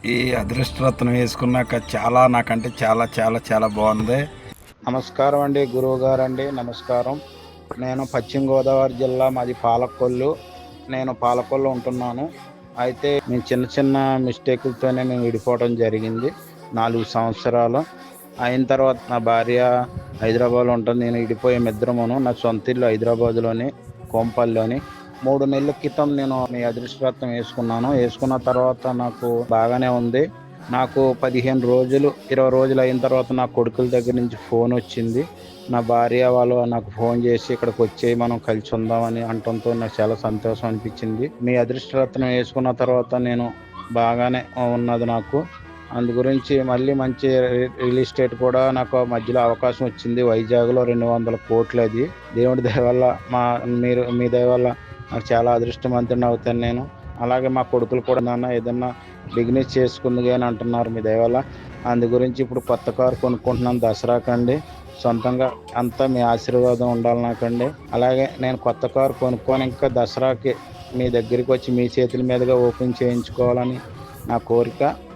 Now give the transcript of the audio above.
ఈ అదృష్టరత్నం వేసుకున్నాక నాకంటే చాలా చాలా చాలా బాగుంది. నమస్కారం అండి, గురువు గారు అండి. నమస్కారం. నేను పశ్చిమ గోదావరి జిల్లా, మాది పాలకొల్లు. నేను పాలకొల్లు ఉంటున్నాను. అయితే మేము చిన్న చిన్న మిస్టేకులతోనే మేము విడిపోవడం జరిగింది. 4 సంవత్సరాలు అయిన తర్వాత నా భార్య హైదరాబాద్లో ఉంటుంది, నేను విడిపోయే మిద్దరమును. నా సొంత ఇల్లు హైదరాబాద్లోని, కోంపల్లిలోని. 3 నెలల క్రితం నేను మీ అదృష్టరత్నం వేసుకున్న తర్వాత నాకు బాగానే ఉంది. నాకు 15 రోజులు 20 రోజులు అయిన తర్వాత నా కొడుకుల దగ్గర నుంచి ఫోన్ వచ్చింది. నా భార్య వాళ్ళు నాకు ఫోన్ చేసి ఇక్కడికి వచ్చేయి, మనం కలిసి ఉందామని అనటంతో నాకు చాలా సంతోషం అనిపించింది. మీ అదృష్టరత్నం వేసుకున్న తర్వాత నేను బాగానే ఉన్నది నాకు. అందు గురించి మళ్ళీ మంచి రియల్ ఎస్టేట్ కూడా నాకు మధ్యలో అవకాశం వచ్చింది. వైజాగ్లో 200 కోట్లు. అది దేవుడి దయ వల్ల, మీ దయ వల్ల నాకు చాలా అదృష్టవంతుడిని అవుతాను నేను. అలాగే మా కొడుకులు కూడా నాన్న ఏదన్నా బిజినెస్ చేసుకుంది అని అంటున్నారు మీ దయ వల్ల. అందు గురించి ఇప్పుడు కొత్త కారు కొనుక్కుంటున్నాను దసరాకండి. సొంతంగా అంతా మీ ఆశీర్వాదం ఉండాలి నాకండి. అలాగే నేను కొత్త కారు కొనుక్కొని ఇంకా దసరాకి మీ దగ్గరికి వచ్చి మీ చేతుల మీదుగా ఓపెన్ చేయించుకోవాలని నా కోరిక.